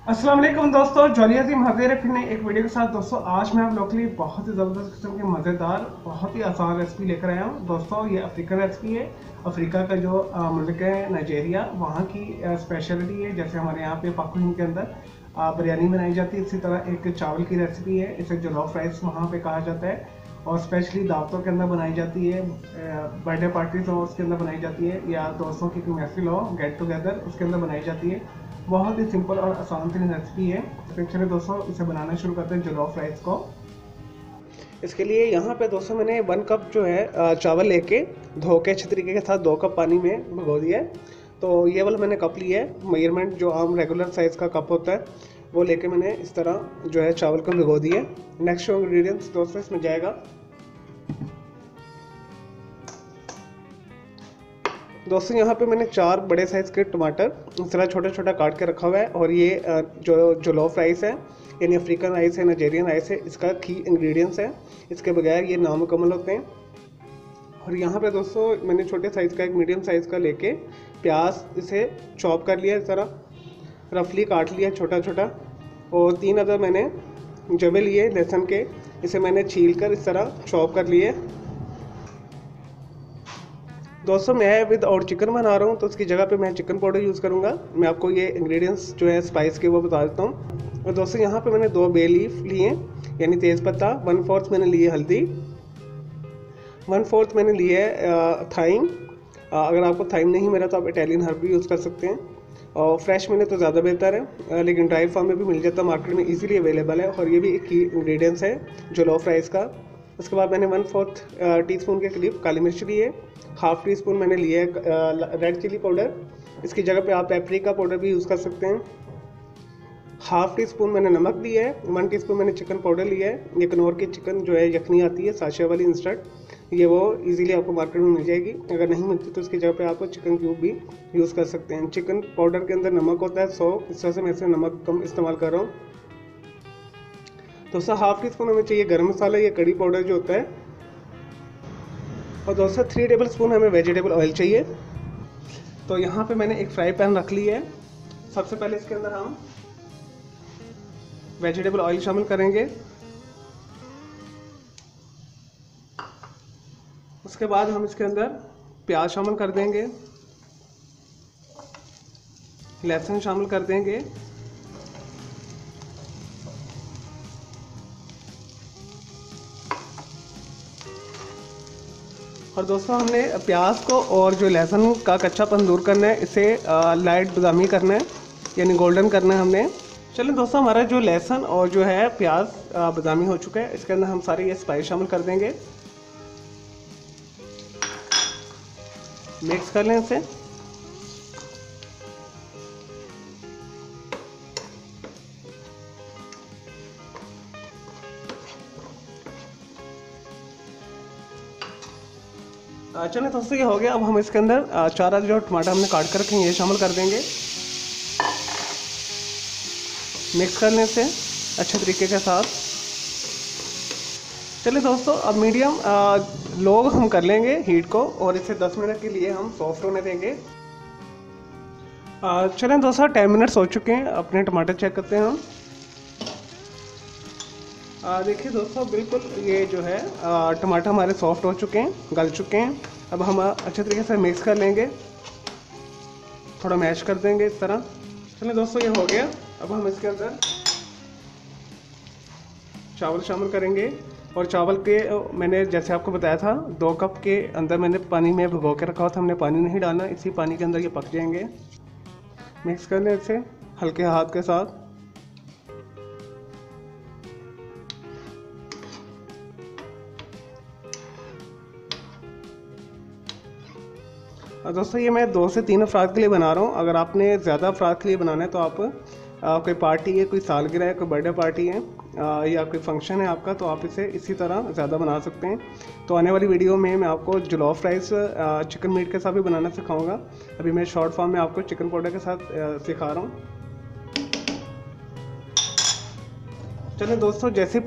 अस्सलाम वालेकुम दोस्तों, जॉली अजीम हाजिर है फिर नई एक वीडियो के साथ। दोस्तों आज मैं आप लोगों के लिए बहुत ही ज़बरदस्त किस्म की मज़ेदार बहुत ही आसान रेसिपी लेकर आया हूँ। दोस्तों ये अफ्रीकन रेसिपी है। अफ्रीका का जो मुल्क है नाइजेरिया, वहाँ की स्पेशलिटी है। जैसे हमारे यहाँ पे पाक हिंद के अंदर बिरयानी बनाई जाती है, इसी तरह एक चावल की रेसिपी है, इसे जॉलोफ राइस वहाँ पे कहा जाता है। और स्पेशली दावतों के अंदर बनाई जाती है, बर्थडे पार्टीज हो उसके अंदर बनाई जाती है, या दोस्तों की कोई महफिल हो गेट टुगेदर उसके अंदर बनाई जाती है। बहुत ही सिंपल और आसान तरीन रेसिपी है। तो चलिए दोस्तों इसे बनाना शुरू करते हैं जॉलोफ राइस को। इसके लिए यहाँ पे दोस्तों मैंने 1 कप जो है चावल लेके धो के अच्छे तरीके के साथ 2 कप पानी में भिगो दिया है। तो ये वाला मैंने कप लिया है, मेजरमेंट जो आम रेगुलर साइज़ का कप होता है वो लेके मैंने इस तरह जो है चावल को भिगो दिया है। नेक्स्ट जो इंग्रेडिएंट्स दोस्तों इसमें जाएगा, दोस्तों यहाँ पे मैंने 4 बड़े साइज़ के टमाटर इस तरह छोटा छोटा काट के रखा हुआ है। और ये जो जॉलोफ राइस है यानी अफ्रीकन राइस है, नाइजेरियन राइस है, इसका की इंग्रेडिएंट्स है, इसके बगैर ये नामुकम्मल होते हैं। और यहाँ पे दोस्तों मैंने छोटे साइज़ का एक मीडियम साइज़ का लेके प्याज इसे चॉप कर लिया, इस तरह रफली काट लिया छोटा छोटा। और 3 अदर मैंने जवे लिए लहसुन के, इसे मैंने छील कर इस तरह चॉप कर लिए। दोस्तों मैं विद और चिकन बना रहा हूँ तो उसकी जगह पे मैं चिकन पाउडर यूज़ करूँगा। मैं आपको ये इंग्रेडिएंट्स जो है स्पाइस के वो बता देता हूँ। और दोस्तों यहाँ पे मैंने 2 बे लीफ लिए यानी तेज़पत्ता, 1/4 मैंने लिए हल्दी, 1/4 मैंने लिए थाइम। अगर आपको थाइम नहीं मिला तो आप इटालियन हर्ब भी यूज़ कर सकते हैं। और फ्रेश मिले तो ज़्यादा बेहतर है, लेकिन ड्राई फॉर्म में भी मिल जाता है, मार्केट में इजीली अवेलेबल है। और ये भी एक की इंग्रेडिएंट्स है जॉलोफ राइस का। उसके बाद मैंने 1/4 टीस्पून के करीब काली मिर्च ली है, 1/2 टीस्पून मैंने लिया है रेड चिली पाउडर, इसकी जगह पे आप पेपरिका पाउडर भी यूज़ कर सकते हैं। 1/2 टीस्पून मैंने नमक लिया है, 1 टीस्पून मैंने चिकन पाउडर लिया है। ये कनौर की चिकन जो है यखनी आती है साशे वाली इंस्टेंट, ये वो इजीली आपको मार्केट में मिल जाएगी। अगर नहीं मिलती तो इसकी जगह पे आप चिकन क्यूब भी यूज़ कर सकते हैं। चिकन पाउडर के अंदर नमक होता है 100, इस तरह से मैं इसे नमक कम इस्तेमाल कर रहा हूँ। दोस्तों 1/2 टीस्पून हमें चाहिए गर्म मसाला या कड़ी पाउडर जो होता है। और दोस्तों 3 टेबल स्पून हमें वेजिटेबल ऑयल चाहिए। तो यहाँ पे मैंने एक फ्राई पैन रख लिया है। सबसे पहले इसके अंदर हम वेजिटेबल ऑयल शामिल करेंगे, उसके बाद हम इसके अंदर प्याज शामिल कर देंगे, लहसुन शामिल कर देंगे, और दोस्तों हमने प्याज को और जो लहसुन का कच्चापन दूर करना है, इसे लाइट बादामी करना है यानी गोल्डन करना है हमने। चलिए दोस्तों हमारा जो लहसुन और जो है प्याज बादामी हो चुका है, इसके अंदर हम सारे ये स्पाइस शामिल कर देंगे, मिक्स कर लें इसे। चलिए दोस्तों ये हो गया। अब हम इसके अंदर 4 जो टमाटर हमने काट कर रखे हैं ये शामिल कर देंगे, मिक्स कर लें इसे अच्छे तरीके के साथ। चलिए दोस्तों अब मीडियम लो हम कर लेंगे हीट को, और इसे 10 मिनट के लिए हम सॉफ्ट होने देंगे। चलें दोस्तों 10 मिनट्स हो चुके हैं, अपने टमाटर चेक करते हैं हम। देखिए दोस्तों बिल्कुल ये जो है टमाटर हमारे सॉफ्ट हो चुके हैं, गल चुके हैं। अब हम अच्छे तरीके से मिक्स कर लेंगे, थोड़ा मैश कर देंगे इस तरह। चलिए दोस्तों ये हो गया। अब हम इसके अंदर चावल शामिल करेंगे, और चावल के मैंने जैसे आपको बताया था 2 कप के अंदर मैंने पानी में भिगो के रखा हुआ था, हमने पानी नहीं डालना, इसी पानी के अंदर ये पक जाएंगे। मिक्स कर लें इसे हल्के हाथ के साथ। दोस्तों ये मैं 2 से 3 अफराद के लिए बना रहा हूँ। अगर आपने ज़्यादा अफराद के लिए बनाना है तो आप कोई पार्टी है, कोई सालगिरह है, कोई बर्थडे पार्टी है, या कोई फंक्शन है आपका, तो आप इसे इसी तरह ज़्यादा बना सकते हैं। तो आने वाली वीडियो में मैं आपको जॉलोफ राइस चिकन मीट के साथ भी बनाना सिखाऊंगा। अभी मैं शॉर्ट फॉर्म में आपको चिकन पाउडर के साथ सिखा रहा हूँ। चलिए दोस्तों जैसे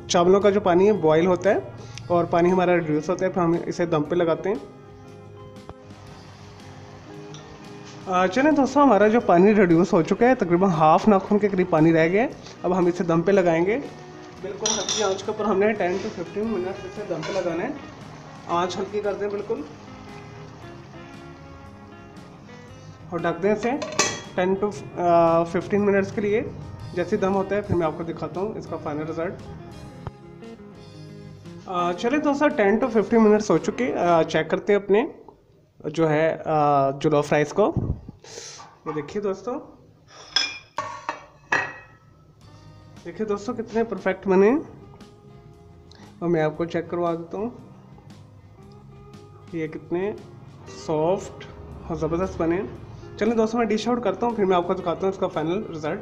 चावलों का जो पानी है बॉयल होता है और पानी हमारा रिड्यूस होता है, फिर हम इसे दम पे लगाते हैं। चलें दोस्तों, हमारा जो पानी रिड्यूस हो चुका है, तकरीबन हाफ नाखून के करीब पानी रह गया है। अब हम इसे दम पे लगाएंगे। बिल्कुल हल्की आंच के ऊपर हमने 10 से 15 मिनट इसे दम पे लगाना है। आंच हल्की कर दें बिल्कुल, और ढक दें इसे 10 to 15 मिनट्स के लिए। जैसे दम होता है फिर मैं आपको दिखाता हूँ इसका फाइनल रिज़ल्ट। चलिए दोस्तों, 10 to 15 मिनट्स हो चुके। चेक करते हैं अपने जो है जॉलोफ राइस को। ये देखिए दोस्तों, कितने परफेक्ट बने। और मैं आपको चेक करवा देता हूँ ये कितने सॉफ्ट और ज़बरदस्त बने। चलिए दोस्तों, मैं डिश आउट करता हूँ, फिर मैं आपको दिखाता हूँ इसका फाइनल रिज़ल्ट।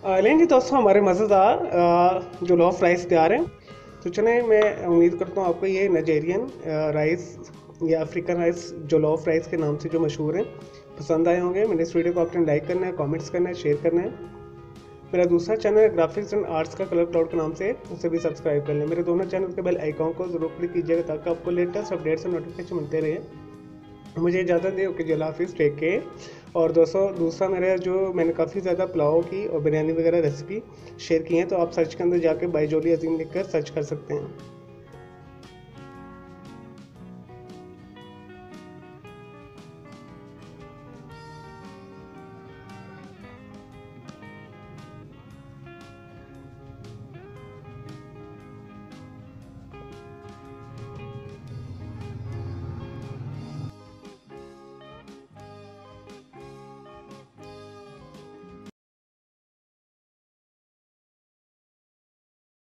लेकिन जी दोस्तों, हमारे मज़ेदार जॉलोफ राइस तैयार है। तो चलें, मैं उम्मीद करता हूँ आपको ये नाइजेरियन राइस या अफ्रीकन राइस जॉलोफ राइस के नाम से जो मशहूर हैं पसंद आए होंगे। मेरे इस वीडियो को आपने लाइक करना है, कमेंट्स करना है, शेयर करना है। मेरा दूसरा चैनल है ग्राफिक्स एंड आर्ट्स का कलर क्लाउड के नाम से, उसे भी सब्सक्राइब कर लें। मेरे दोनों चैनल के बेल आइकॉन को जरूर क्लिक कीजिएगा ताकि आपको लेटेस्ट अपडेट्स और नोटिफिकेशन मिलते रहे। मुझे इजाज़त दें, ओके, अल्लाह हाफिज़, टेक केयर। और दोस्तों, दूसरा मेरा जो मैंने काफ़ी ज़्यादा पुलाव की और बिरयानी वगैरह रेसिपी शेयर की हैं, तो आप सर्च के अंदर जाके बाय जोली अजीम लिख कर सर्च कर सकते हैं।